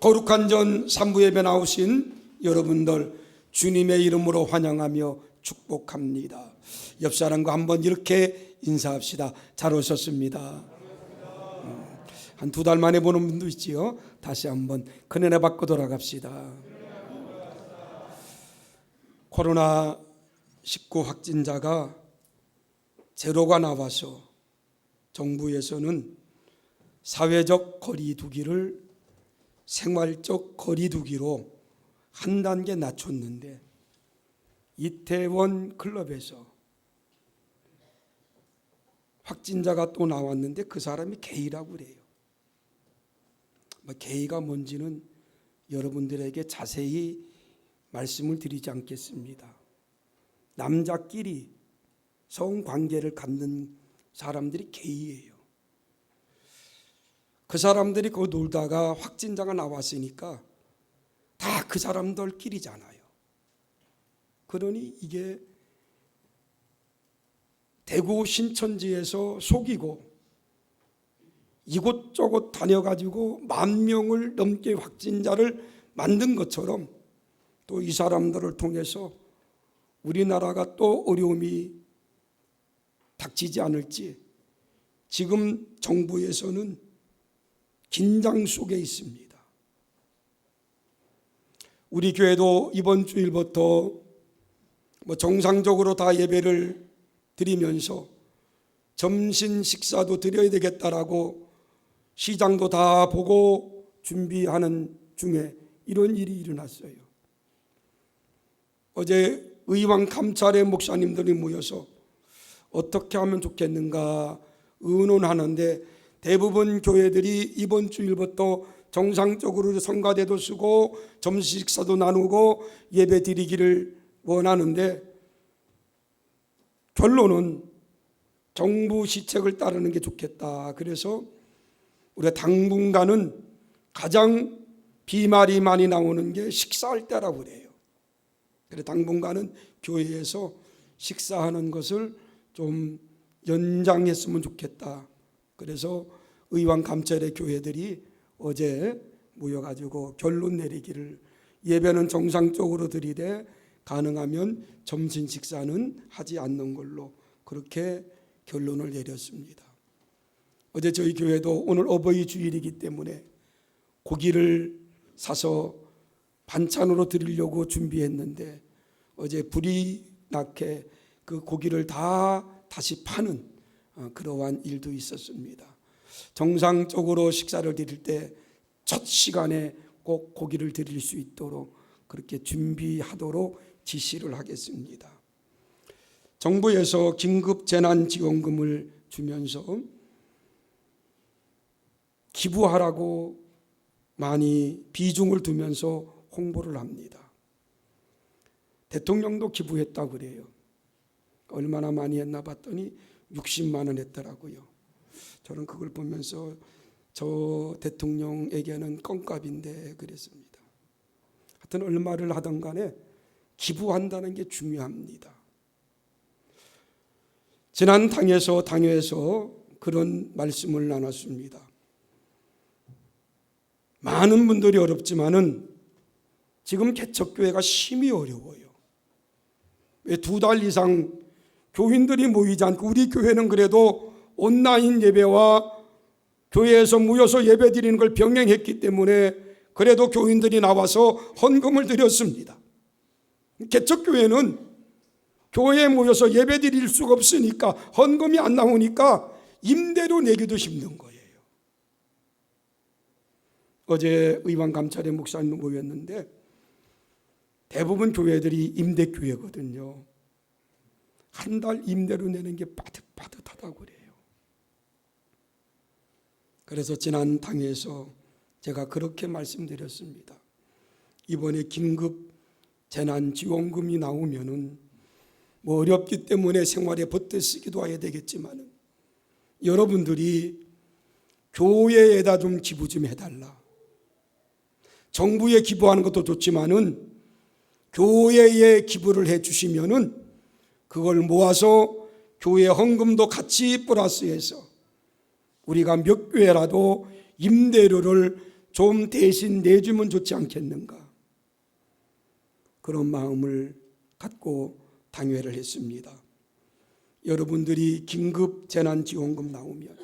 거룩한 전 3부 예배 나오신 여러분들 주님의 이름으로 환영하며 축복합니다. 옆 사람과 한번 이렇게 인사합시다. 잘 오셨습니다. 한 2달 만에 보는 분도 있지요. 다시 한번 큰은혜 받고 돌아갑시다. 코로나19 확진자가 제로가 나와서 정부에서는 사회적 거리 두기를 생활적 거리 두기로 한 단계 낮췄는데, 이태원 클럽에서 확진자가 또 나왔는데 그 사람이 게이라고 그래요. 게이가 뭔지는 여러분들에게 자세히 말씀을 드리지 않겠습니다. 남자끼리 성관계를 갖는 사람들이 게이예요. 그 사람들이 그 놀다가 확진자가 나왔으니까 다 그 사람들끼리잖아요. 그러니 이게 대구 신천지에서 속이고 이곳저곳 다녀가지고 10,000명을 넘게 확진자를 만든 것처럼 또 이 사람들을 통해서 우리나라가 또 어려움이 닥치지 않을지 지금 정부에서는 긴장 속에 있습니다. 우리 교회도 이번 주일부터 정상적으로 다 예배를 드리면서 점심 식사도 드려야 되겠다라고 시장도 다 보고 준비하는 중에 이런 일이 일어났어요. 어제 의왕 감찰의 목사님들이 모여서 어떻게 하면 좋겠는가 의논하는데, 대부분 교회들이 이번 주일부터 정상적으로 성가대도 쓰고 점심 식사도 나누고 예배 드리기를 원하는데, 결론은 정부 시책을 따르는 게 좋겠다. 그래서 우리가 당분간은 가장 비말이 많이 나오는 게 식사할 때라고 그래요. 그래서 당분간은 교회에서 식사하는 것을 좀 연장했으면 좋겠다. 그래서 의왕 감찰의 교회들이 어제 모여가지고 결론 내리기를, 예배는 정상적으로 드리되 가능하면 점심 식사는 하지 않는 걸로 그렇게 결론을 내렸습니다. 어제 저희 교회도 오늘 어버이 주일이기 때문에 고기를 사서 반찬으로 드리려고 준비했는데 어제 불이 나게 그 고기를 다시 파는 그러한 일도 있었습니다. 정상적으로 식사를 드릴 때 첫 시간에 꼭 고기를 드릴 수 있도록 그렇게 준비하도록 지시를 하겠습니다. 정부에서 긴급 재난지원금을 주면서 기부하라고 많이 비중을 두면서 홍보를 합니다. 대통령도 기부했다고 그래요. 얼마나 많이 했나 봤더니 60만 원 했더라고요. 저는 그걸 보면서 저 대통령에게는 껌값인데 그랬습니다. 하여튼 얼마를 하든 간에 기부한다는 게 중요합니다. 지난 당에서 그런 말씀을 나눴습니다. 많은 분들이 어렵지만은 지금 개척교회가 심히 어려워요. 왜 2달 이상 교인들이 모이지 않고, 우리 교회는 그래도 온라인 예배와 교회에서 모여서 예배 드리는 걸 병행했기 때문에 그래도 교인들이 나와서 헌금을 드렸습니다. 개척교회는 교회에 모여서 예배 드릴 수가 없으니까, 헌금이 안 나오니까 임대료 내기도 힘든 거예요. 어제 의왕 감찰의 목사님 모였는데 대부분 교회들이 임대교회거든요. 한 달 임대료 내는 게 빠듯빠듯하다고 그래요. 그래서 지난 당에서 제가 그렇게 말씀드렸습니다. 이번에 긴급 재난지원금이 나오면은 뭐 어렵기 때문에 생활에 보태 쓰기도 해야 되겠지만 여러분들이 교회에다 좀 기부 좀 해달라. 정부에 기부하는 것도 좋지만은 교회에 기부를 해주시면은 그걸 모아서 교회 헌금도 같이 플러스해서 우리가 몇 교회라도 임대료를 좀 대신 내주면 좋지 않겠는가, 그런 마음을 갖고 당회를 했습니다. 여러분들이 긴급 재난지원금 나오면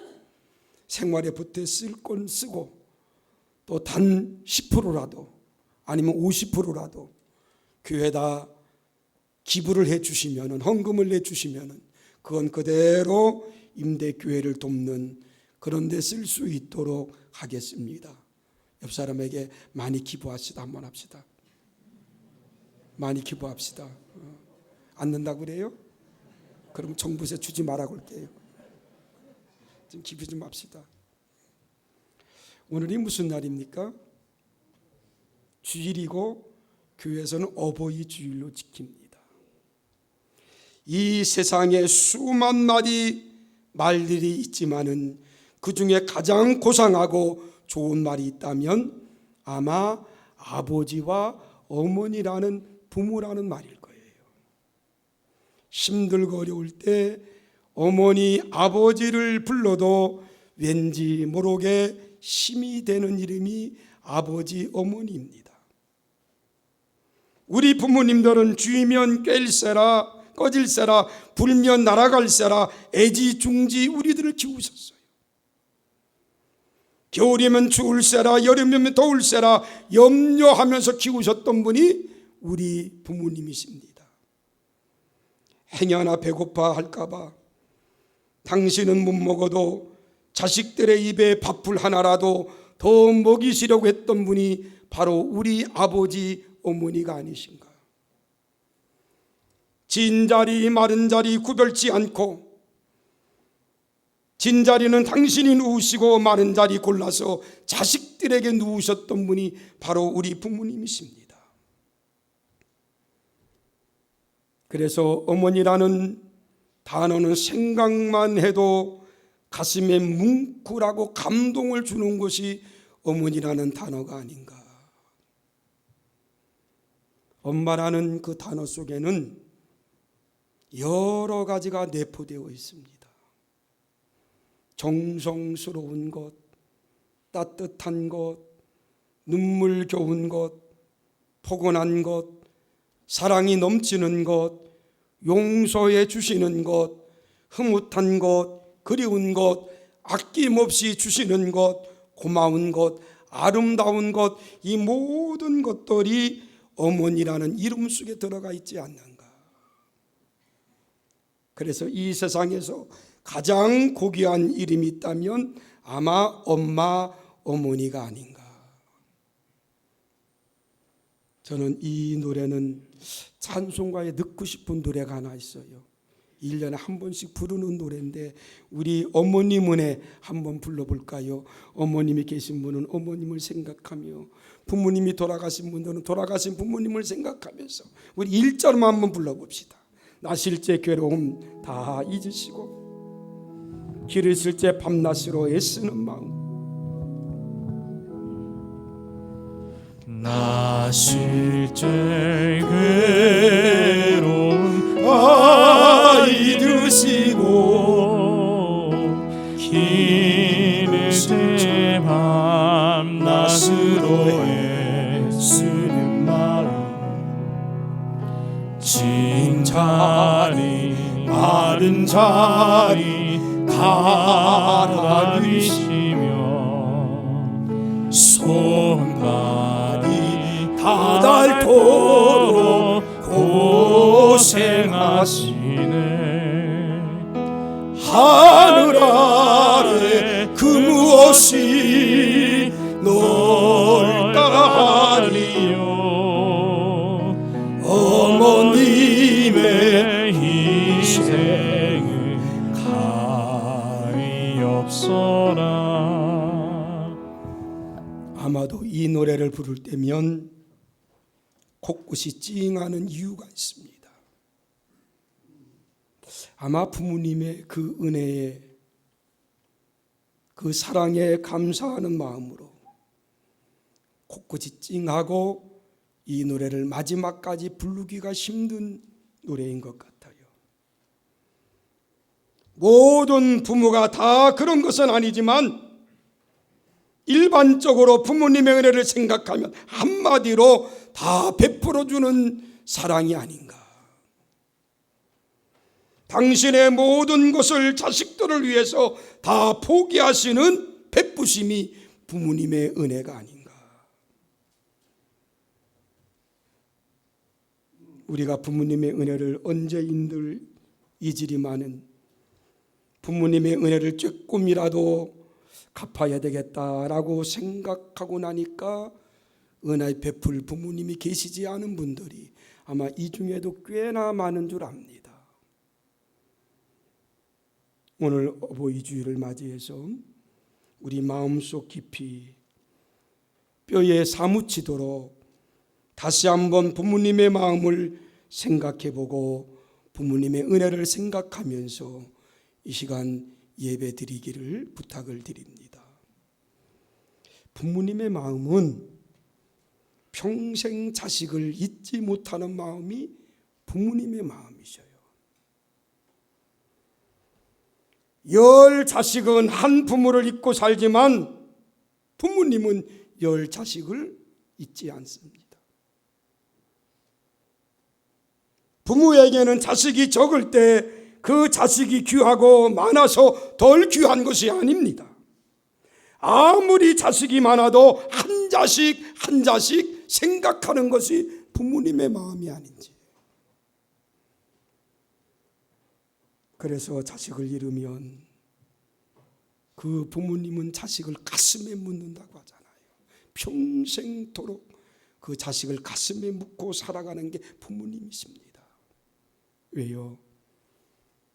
생활에 보태 쓸 건 쓰고 또 단 10%라도 아니면 50%라도 교회에다 기부를 해주시면, 헌금을 내주시면 그건 그대로 임대교회를 돕는 그런 데 쓸 수 있도록 하겠습니다. 옆 사람에게 많이 기부하시다 한번 합시다. 많이 기부합시다. 안 된다고 그래요? 그럼 정부세 주지 말라고 할게요. 좀 기부 좀 합시다. 오늘이 무슨 날입니까? 주일이고 교회에서는 어버이 주일로 지킵니다. 이 세상에 수만 마디 말들이 있지만은 그 중에 가장 고상하고 좋은 말이 있다면 아마 아버지와 어머니라는 부모라는 말일 거예요. 힘들고 어려울 때 어머니 아버지를 불러도 왠지 모르게 힘이 되는 이름이 아버지 어머니입니다. 우리 부모님들은 쥐면 깰세라 꺼질세라 불면 날아갈세라 애지중지 우리들을 키우셨어요. 겨울이면 추울세라 여름이면 더울세라 염려하면서 키우셨던 분이 우리 부모님이십니다. 행여나 배고파 할까봐 당신은 못 먹어도 자식들의 입에 밥풀 하나라도 더 먹이시려고 했던 분이 바로 우리 아버지 어머니가 아니신가. 진자리 마른자리 구별치 않고 진자리는 당신이 누우시고 마른자리 골라서 자식들에게 누우셨던 분이 바로 우리 부모님이십니다. 그래서 어머니라는 단어는 생각만 해도 가슴에 뭉클하고 감동을 주는 것이 어머니라는 단어가 아닌가. 엄마라는 그 단어 속에는 여러 가지가 내포되어 있습니다. 정성스러운 것, 따뜻한 것, 눈물겨운 것, 포근한 것, 사랑이 넘치는 것, 용서해 주시는 것, 흐뭇한 것, 그리운 것, 아낌없이 주시는 것, 고마운 것, 아름다운 것, 이 모든 것들이 어머니라는 이름 속에 들어가 있지 않는가. 그래서 이 세상에서 가장 고귀한 이름이 있다면 아마 엄마, 어머니가 아닌가. 저는 이 노래는 찬송가에 넣고 싶은 노래가 하나 있어요. 1년에 한 번씩 부르는 노래인데 우리 어머님은에 한번 불러볼까요? 어머님이 계신 분은 어머님을 생각하며, 부모님이 돌아가신 분들은 돌아가신 부모님을 생각하면서 우리 1절만 한번 불러봅시다. 나 실제 괴로움 다 잊으시고 길을 쓸 때 밤낮으로 애쓰는 마음, 나 실제 괴로움 다 잊으시고 길을 쓸 때 밤낮으로 애쓰는 마음, 진 자리 마른 자리 가라비시며 손발이 닿도록 고생하시네. 하늘 아래 그 무엇이 넓다니요. 어머님의 희생은 가히 없어라. 아마도 이 노래를 부를 때면 곳곳이 찡하는 이유가 있습니다. 아마 부모님의 그 은혜에, 그 사랑에 감사하는 마음으로 곳곳이 찡하고 이 노래를 마지막까지 부르기가 힘든 노래인 것 같아요. 모든 부모가 다 그런 것은 아니지만 일반적으로 부모님의 은혜를 생각하면 한마디로 다 베풀어주는 사랑이 아닌가. 당신의 모든 것을 자식들을 위해서 다 포기하시는 베푸심이 부모님의 은혜가 아닌가. 우리가 부모님의 은혜를 언제인들 잊으리 많은 부모님의 은혜를 조금이라도 갚아야 되겠다라고 생각하고 나니까 은혜 베풀 부모님이 계시지 않은 분들이 아마 이 중에도 꽤나 많은 줄 압니다. 오늘 어버이 주일을 맞이해서 우리 마음속 깊이 뼈에 사무치도록 다시 한번 부모님의 마음을 생각해보고 부모님의 은혜를 생각하면서 이 시간 예배 드리기를 부탁을 드립니다. 부모님의 마음은 평생 자식을 잊지 못하는 마음이 부모님의 마음이셔요. 10 자식은 한 부모를 잊고 살지만 부모님은 10 자식을 잊지 않습니다. 부모에게는 자식이 적을 때 그 자식이 귀하고 많아서 덜 귀한 것이 아닙니다. 아무리 자식이 많아도 한 자식 한 자식 생각하는 것이 부모님의 마음이 아닌지. 그래서 자식을 잃으면 그 부모님은 자식을 가슴에 묻는다고 하잖아요. 평생토록 그 자식을 가슴에 묻고 살아가는 게 부모님이십니다. 왜요?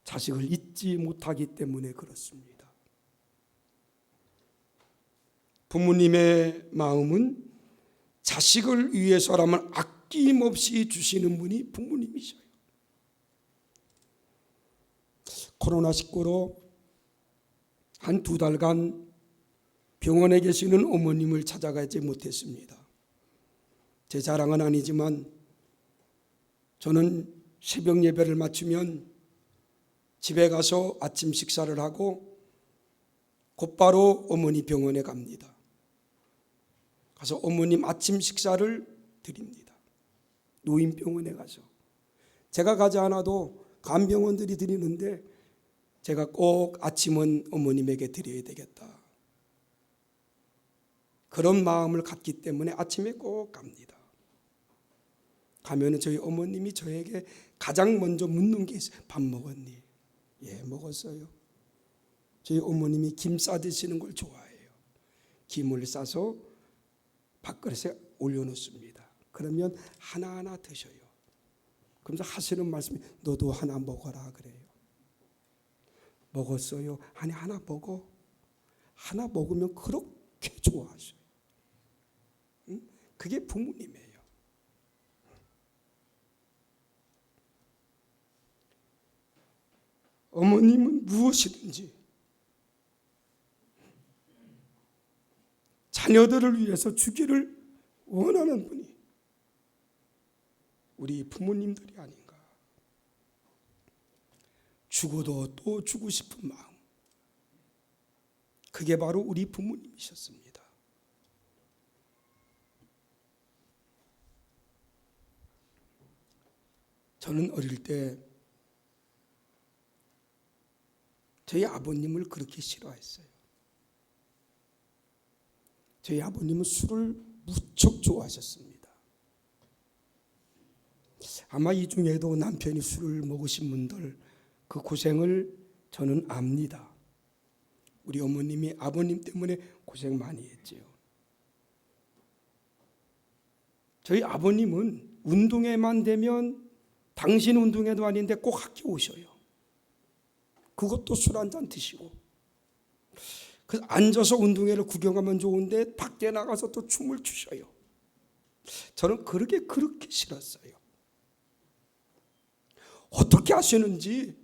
자식을 잊지 못하기 때문에 그렇습니다. 부모님의 마음은 자식을 위해서라면 아낌없이 주시는 분이 부모님이셔요. 코로나19로 한 2달간 병원에 계시는 어머님을 찾아가지 못했습니다. 제 자랑은 아니지만 저는 새벽 예배를 마치면 집에 가서 아침 식사를 하고 곧바로 어머니 병원에 갑니다. 가서 어머님 아침 식사를 드립니다. 노인병원에 가서. 제가 가지 않아도 간병원들이 드리는데 제가 꼭 아침은 어머님에게 드려야 되겠다. 그런 마음을 갖기 때문에 아침에 꼭 갑니다. 가면은 저희 어머님이 저에게 가장 먼저 묻는 게 있어요. 밥 먹었니? 예, 먹었어요. 저희 어머님이 김 싸드시는 걸 좋아해요. 김을 싸서 밥그릇에 올려놓습니다. 그러면 하나하나 드셔요. 그러면서 하시는 말씀이 너도 하나 먹어라 그래요. 먹었어요. 아니 하나 먹어. 하나 먹으면 그렇게 좋아하셔요. 응? 그게 부모님이에요. 어머님은 무엇이든지 자녀들을 위해서 주기를 원하는 분이 우리 부모님들이 아닌가. 죽어도 또 주고 싶은 마음, 그게 바로 우리 부모님이셨습니다. 저는 어릴 때 저희 아버님을 그렇게 싫어했어요. 저희 아버님은 술을 무척 좋아하셨습니다. 아마 이 중에도 남편이 술을 먹으신 분들 그 고생을 저는 압니다. 우리 어머님이 아버님 때문에 고생 많이 했지요. 저희 아버님은 운동회만 되면 당신 운동회도 아닌데 꼭 학교 오셔요. 그것도 술 한잔 드시고. 그 앉아서 운동회를 구경하면 좋은데 밖에 나가서 또 춤을 추셔요. 저는 그렇게 싫었어요. 어떻게 하시는지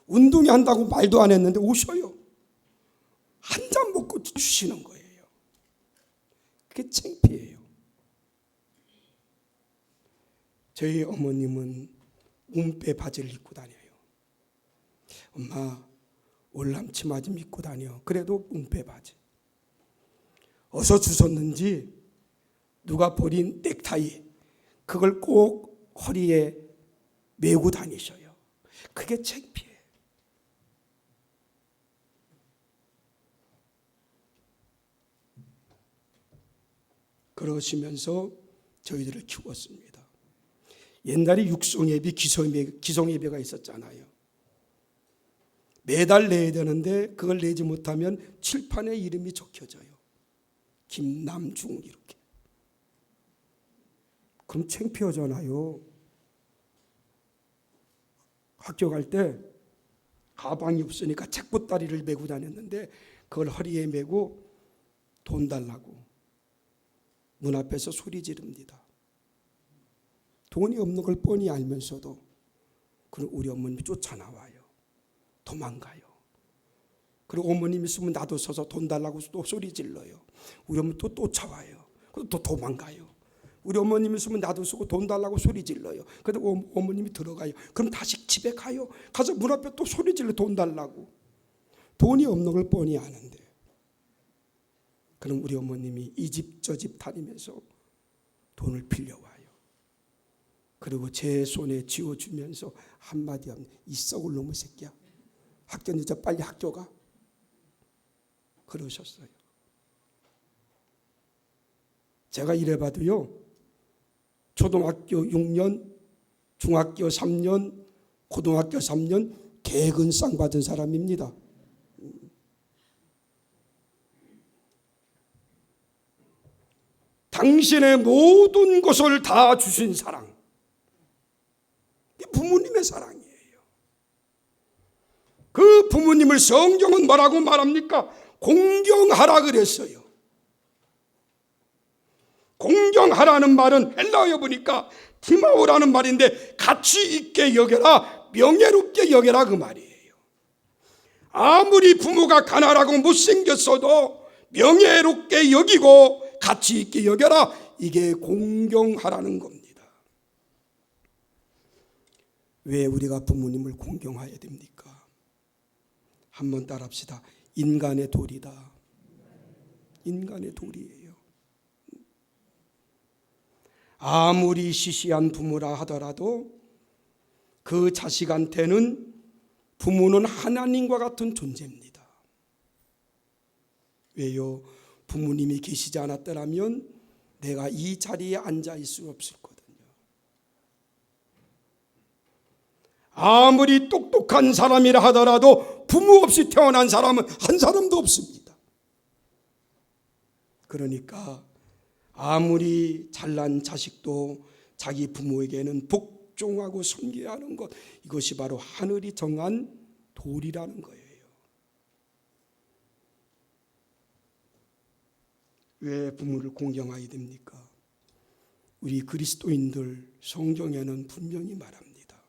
운동회 한다고 말도 안 했는데 오셔요. 한 잔 먹고 주시는 거예요. 그게 창피해요. 저희 어머님은 움빼 바지를 입고 다녀요. 엄마 월남 치마 좀 입고 다녀. 그래도 움빼 바지. 어디서 주웠는지 누가 버린 넥타이 그걸 꼭 허리에 메고 다니셔요. 그게 창피해. 그러시면서 저희들을 키웠습니다. 옛날에 육성예배, 기성예배가 있었잖아요. 매달 내야 되는데 그걸 내지 못하면 칠판에 이름이 적혀져요. 김남중 이렇게. 그럼 창피하잖아요. 학교 갈 때 가방이 없으니까 책보따리를 메고 다녔는데 그걸 허리에 메고 돈 달라고 문 앞에서 소리 지릅니다. 돈이 없는 걸 뻔히 알면서도 그럼 우리 어머님이 쫓아나와요. 도망가요. 그리고 어머님이 있으면 나도 서서 돈 달라고 또 소리 질러요. 우리 어머니 또 쫓아와요. 또 도망가요. 우리 어머님이 있으면 나도 쓰고 돈 달라고 소리 질러요. 그리고 어머님이 들어가요. 그럼 다시 집에 가요. 가서 문 앞에 또 소리 질러 돈 달라고. 돈이 없는 걸 뻔히 아는데. 그럼 우리 어머님이 이 집 저 집 다니면서 돈을 빌려와요. 그리고 제 손에 쥐어주면서 한마디 하면 이 썩을 놈의 새끼야. 학교 늦어 빨리 학교 가. 그러셨어요. 제가 이래봐도요. 초등학교 6년, 중학교 3년, 고등학교 3년 개근상 받은 사람입니다. 당신의 모든 것을 다 주신 사랑. 부모님의 사랑이에요. 그 부모님을 성경은 뭐라고 말합니까? 공경하라 그랬어요. 공경하라는 말은 헬라어에 보니까 티마오라는 말인데 가치 있게 여겨라, 명예롭게 여겨라 그 말이에요. 아무리 부모가 가난하고 못생겼어도 명예롭게 여기고 가치 있게 여겨라. 이게 공경하라는 겁니다. 왜 우리가 부모님을 공경해야 됩니까? 한번 따라합시다. 인간의 도리다. 인간의 도리예요. 아무리 시시한 부모라 하더라도 그 자식한테는 부모는 하나님과 같은 존재입니다. 왜요? 부모님이 계시지 않았더라면 내가 이 자리에 앉아 있을 수 없을 거거든요. 아무리 똑똑한 사람이라 하더라도 부모 없이 태어난 사람은 한 사람도 없습니다. 그러니까 아무리 잘난 자식도 자기 부모에게는 복종하고 섬겨야 하는 것, 이것이 바로 하늘이 정한 도리라는 거예요. 왜 부모를 공경해야 됩니까? 우리 그리스도인들 성경에는 분명히 말합니다.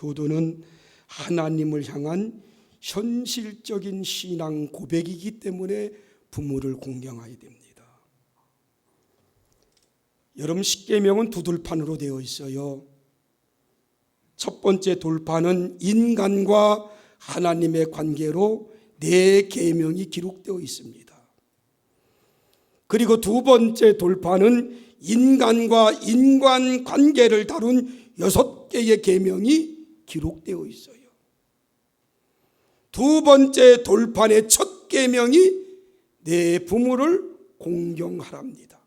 효도는 하나님을 향한 현실적인 신앙 고백이기 때문에 부모를 공경해야 됩니다. 여러분, 십계명은 두 돌판으로 되어 있어요. 첫 번째 돌판은 인간과 하나님의 관계로 네 계명이 기록되어 있습니다. 그리고 두 번째 돌판은 인간과 인간 관계를 다룬 6개의 계명이 기록되어 있어요. 두 번째 돌판의 첫 계명이 내 부모를 공경하랍니다.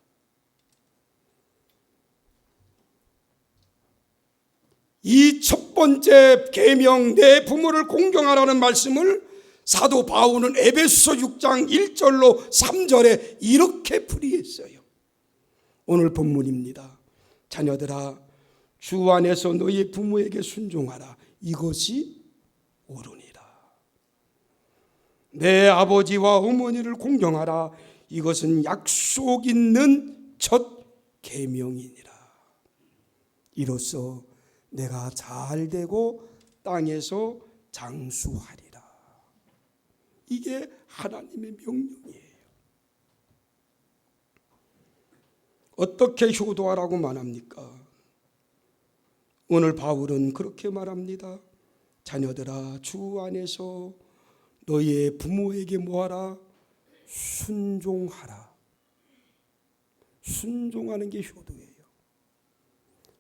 이 첫 번째 계명 내 부모를 공경하라는 말씀을 사도 바울은 에베소서 6장 1절로 3절에 이렇게 풀이했어요. 오늘 본문입니다. 자녀들아, 주 안에서 너희 부모에게 순종하라. 이것이 옳으니라. 내 아버지와 어머니를 공경하라. 이것은 약속 있는 첫 계명이니라. 이로써 내가 잘 되고 땅에서 장수하리라. 이게 하나님의 명령이에요. 어떻게 효도하라고 말합니까? 오늘 바울은 그렇게 말합니다. 자녀들아, 주 안에서 너희의 부모에게 뭐하라? 순종하라. 순종하는 게 효도예요.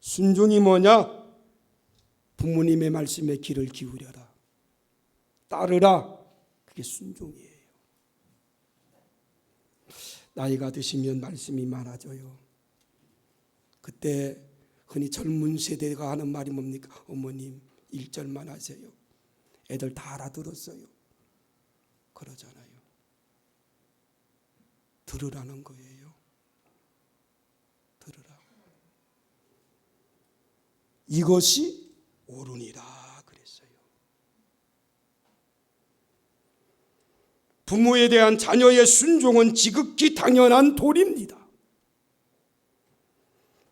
순종이 뭐냐? 부모님의 말씀에 귀를 기울여라. 따르라. 그게 순종이에요. 나이가 드시면 말씀이 많아져요. 그때 흔히 젊은 세대가 하는 말이 뭡니까? 어머님 1절만 하세요. 애들 다 알아들었어요. 그러잖아요. 들으라는 거예요. 들으라. 이것이 옳으니라 그랬어요. 부모에 대한 자녀의 순종은 지극히 당연한 도리입니다.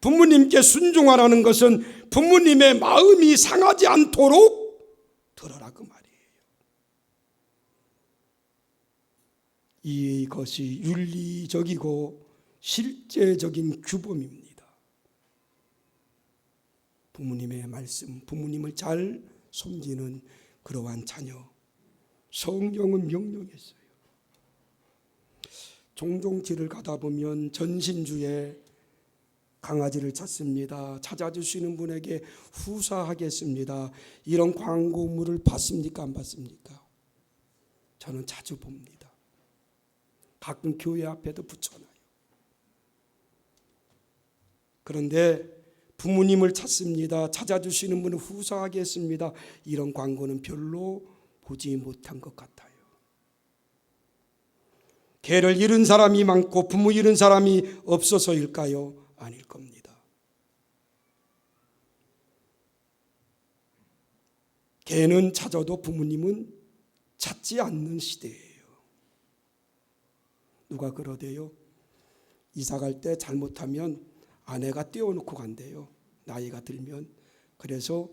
부모님께 순종하라는 것은 부모님의 마음이 상하지 않도록 들어라 그 말이에요. 이것이 윤리적이고 실제적인 규범입니다. 부모님의 말씀, 부모님을 잘 섬기는 그러한 자녀, 성경은 명령했어요. 종종 길을 가다 보면 전신주에 강아지를 찾습니다. 찾아주시는 분에게 후사하겠습니다. 이런 광고물을 봤습니까? 안 봤습니까? 저는 자주 봅니다. 가끔 교회 앞에도 붙여놔요. 그런데 부모님을 찾습니다. 찾아주시는 분을 후사하겠습니다. 이런 광고는 별로 보지 못한 것 같아요. 개를 잃은 사람이 많고 부모 잃은 사람이 없어서일까요? 아닐 겁니다. 개는 찾아도 부모님은 찾지 않는 시대예요. 누가 그러대요? 이사 갈 때 잘못하면 아내가 떼어놓고 간대요. 나이가 들면. 그래서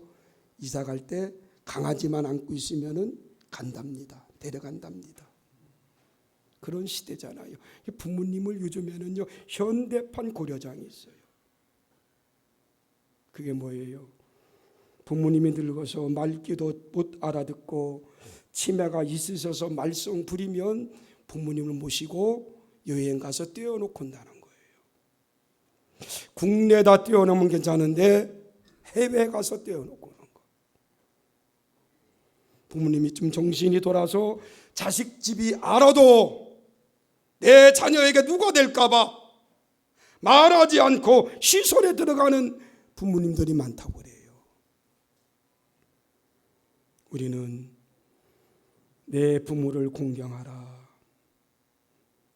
이사 갈 때 강아지만 안고 있으면은 간답니다. 데려간답니다. 그런 시대잖아요. 부모님을 요즘에는요 현대판 고려장이 있어요. 그게 뭐예요? 부모님이 늙어서 말귀도 못 알아듣고 치매가 있으셔서 말썽 부리면 부모님을 모시고 여행 가서 떼어놓고 온다는 거예요. 국내다 떼어놓으면 괜찮은데 해외 가서 떼어놓고 오는 거. 부모님이 좀 정신이 돌아서 자식 집이 알아도 내 자녀에게 누가 될까봐 말하지 않고 시설에 들어가는 부모님들이 많다고 그래요. 우리는 내 부모를 공경하라,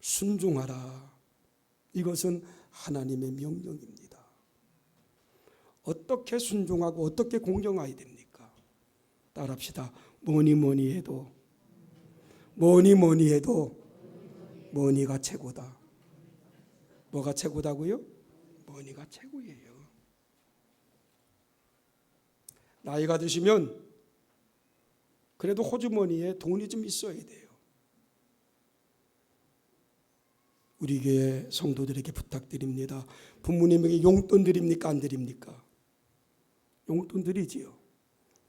순종하라. 이것은 하나님의 명령입니다. 어떻게 순종하고 어떻게 공경해야 됩니까? 따라합시다. 뭐니 해도 뭐니가 최고다. 뭐가 최고다고요? 뭐니가 최고예요. 나이가 드시면 그래도 호주머니에 돈이 좀 있어야 돼요. 우리 교회 성도들에게 부탁드립니다. 부모님에게 용돈 드립니까? 안 드립니까? 용돈 드리지요.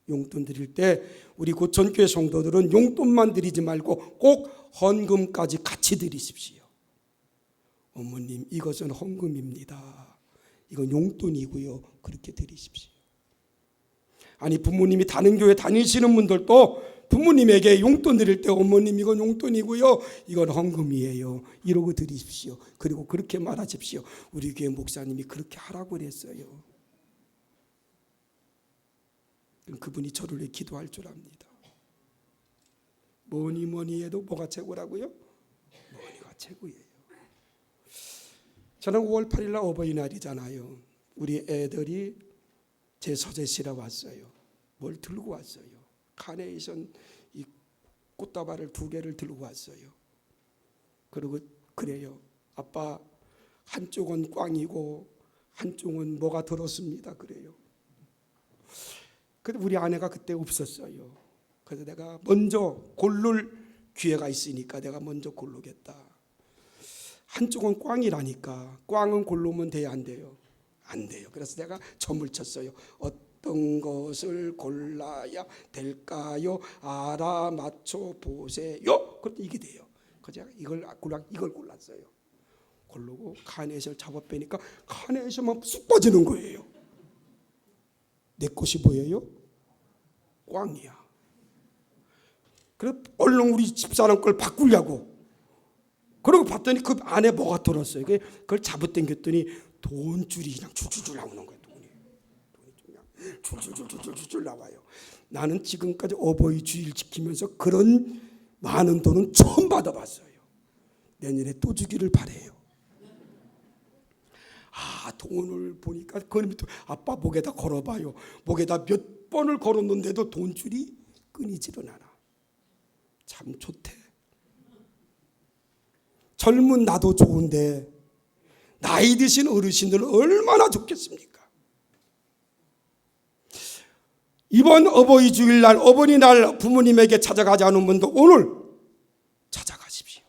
용돈 드릴 때 우리 고천교회 성도들은 용돈만 드리지 말고 꼭 헌금까지 같이 드리십시오. 어머님, 이것은 헌금입니다. 이건 용돈이고요. 그렇게 드리십시오. 아니, 부모님이 다른 교회 다니시는 분들도 부모님에게 용돈 드릴 때 어머님 이건 용돈이고요. 이건 헌금이에요. 이러고 드리십시오. 그리고 그렇게 말하십시오. 우리 교회 목사님이 그렇게 하라고 그랬어요. 그분이 저를 위해 기도할 줄 압니다. 뭐니 해도 뭐가 최고라고요? 뭐니가 최고예요. 저는 5월 8일 날 어버이날이잖아요. 우리 애들이 제 서재실에 왔어요. 뭘 들고 왔어요. 카네이션 이 꽃다발을 2개를 들고 왔어요. 그리고 그래요. 아빠, 한쪽은 꽝이고 한쪽은 뭐가 들었습니다. 그래요. 근데 우리 아내가 그때 없었어요. 그래서 내가 먼저 고를 기회가 있으니까 내가 먼저 고르겠다. 한쪽은 꽝이라니까. 꽝은 고르면 돼야 안 돼요? 안 돼요. 그래서 내가 점을 쳤어요. 어떤 것을 골라야 될까요? 알아맞혀 보세요. 그런데 이게 돼요. 그래서 제가 이걸 골랐어요. 고르고 카네이션을 잡아 빼니까 카네이션만 쑥 빠지는 거예요. 내 것이 보여요? 꽝이야. 그래서 얼른 우리 집사람 걸 바꾸려고. 그러고 봤더니 그 안에 뭐가 들었어요. 그걸 잡아당겼더니 돈줄이 그냥 줄줄줄 나오는 거예요. 돈이 그냥 줄줄줄 나와요. 나는 지금까지 어버이 주일 지키면서 그런 많은 돈은 처음 받아봤어요. 내년에 또 주기를 바래요. 돈을 보니까 그놈이 또 아빠 목에다 걸어봐요. 목에다 몇 번을 걸었는데도 돈줄이 끊이지를 않아. 참 좋대. 젊은 나도 좋은데 나이 드신 어르신들은 얼마나 좋겠습니까? 이번 어버이 주일날 어버이날 부모님에게 찾아가지 않은 분도 오늘 찾아가십시오.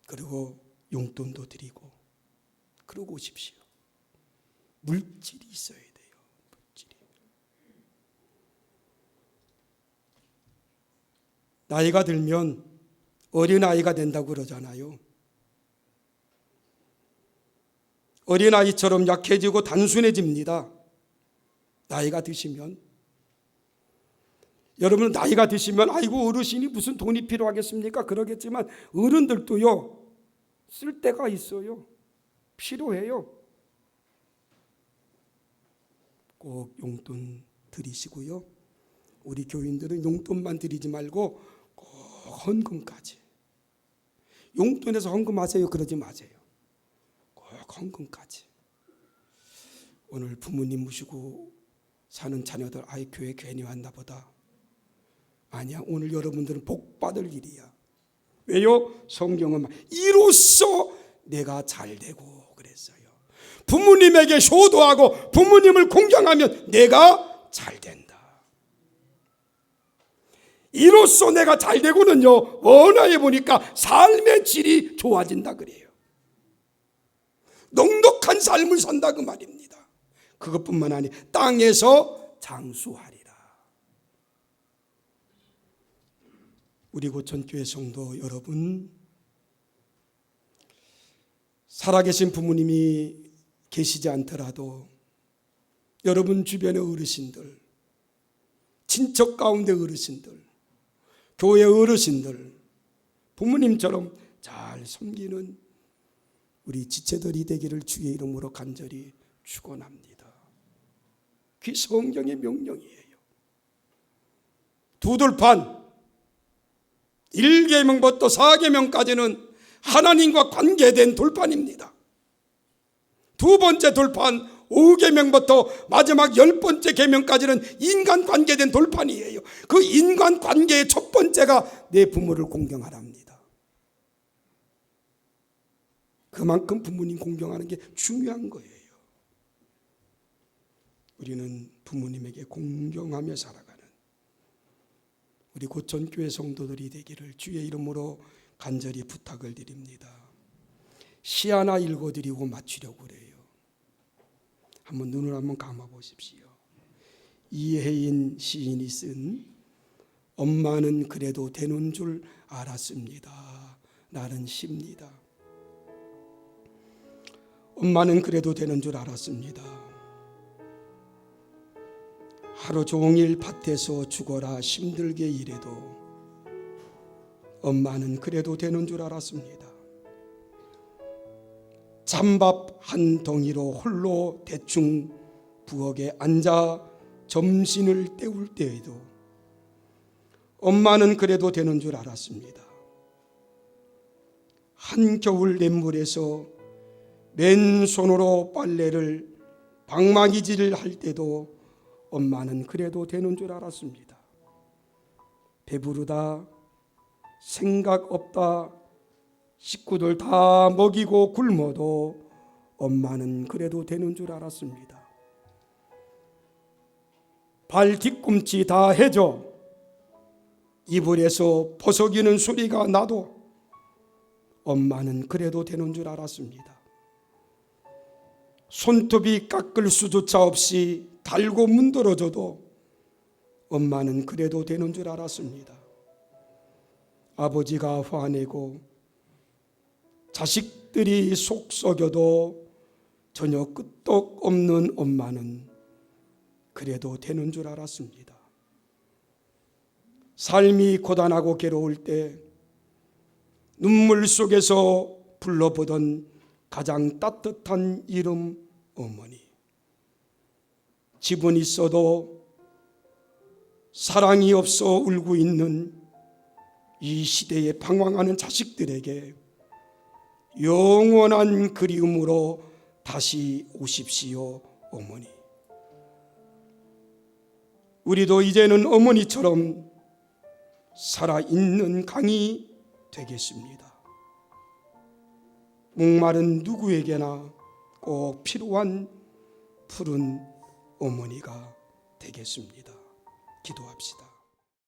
그리고 용돈도 드리고 그러고 오십시오. 물질이 있어야 돼요. 물질이. 나이가 들면 어린아이가 된다고 그러잖아요. 어린아이처럼 약해지고 단순해집니다. 나이가 드시면. 여러분 나이가 드시면 아이고 어르신이 무슨 돈이 필요하겠습니까? 그러겠지만 어른들도요. 쓸 때가 있어요. 필요해요. 꼭 용돈 드리시고요. 우리 교인들은 용돈만 드리지 말고 꼭 헌금까지. 용돈에서 헌금하세요. 그러지 마세요. 꼭 헌금까지. 오늘 부모님 모시고 사는 자녀들 아이 교회 괜히 왔나 보다. 아니야. 오늘 여러분들은 복 받을 일이야. 왜요? 성경은 이로써 내가 잘되고 그랬어요. 부모님에게 효도하고 부모님을 공경하면 내가 잘된다. 이로써 내가 잘되고는요. 원어에 보니까 삶의 질이 좋아진다 그래요. 넉넉한 삶을 산다 그 말입니다. 그것뿐만 아니라 땅에서 장수하리라. 우리 고천교회 성도 여러분, 살아계신 부모님이 계시지 않더라도 여러분 주변의 어르신들, 친척 가운데 어르신들, 교회 어르신들, 부모님처럼 잘 섬기는 우리 지체들이 되기를 주의 이름으로 간절히 축원합니다. 그게 성경의 명령이에요. 두 돌판 1계명부터 4계명까지는 하나님과 관계된 돌판입니다. 두 번째 돌판 5계명부터 마지막 10번째 계명까지는 인간 관계된 돌판이에요. 그 인간 관계의 첫 번째가 내 부모를 공경하랍니다. 그만큼 부모님 공경하는 게 중요한 거예요. 우리는 부모님에게 공경하며 살아가는 우리 고천교회 성도들이 되기를 주의 이름으로 간절히 부탁을 드립니다. 시 하나 읽어드리고 마치려고 그래요. 한번 눈을 한번 감아보십시오. 이혜인 시인이 쓴 엄마는 그래도 되는 줄 알았습니다. 라는 시입니다. 엄마는 그래도 되는 줄 알았습니다. 하루 종일 밭에서 죽어라 힘들게 일해도 엄마는 그래도 되는 줄 알았습니다. 찬밥 한 덩이로 홀로 대충 부엌에 앉아 점심을 때울 때에도 엄마는 그래도 되는 줄 알았습니다. 한겨울 냇물에서 맨손으로 빨래를 방망이질을 할 때도 엄마는 그래도 되는 줄 알았습니다. 배부르다, 생각 없다, 식구들 다 먹이고 굶어도 엄마는 그래도 되는 줄 알았습니다. 발 뒤꿈치 다 해줘 이불에서 포석이는 소리가 나도 엄마는 그래도 되는 줄 알았습니다. 손톱이 깎을 수조차 없이 달고 문드러져도 엄마는 그래도 되는 줄 알았습니다. 아버지가 화내고 자식들이 속 썩여도 전혀 끄떡없는 엄마는 그래도 되는 줄 알았습니다. 삶이 고단하고 괴로울 때 눈물 속에서 불러보던 가장 따뜻한 이름 어머니. 집은 있어도 사랑이 없어 울고 있는 이 시대에 방황하는 자식들에게 영원한 그리움으로 다시 오십시오, 어머니. 우리도 이제는 어머니처럼 살아있는 강이 되겠습니다. 목마른 누구에게나 꼭 필요한 푸른 어머니가 되겠습니다. 기도합시다.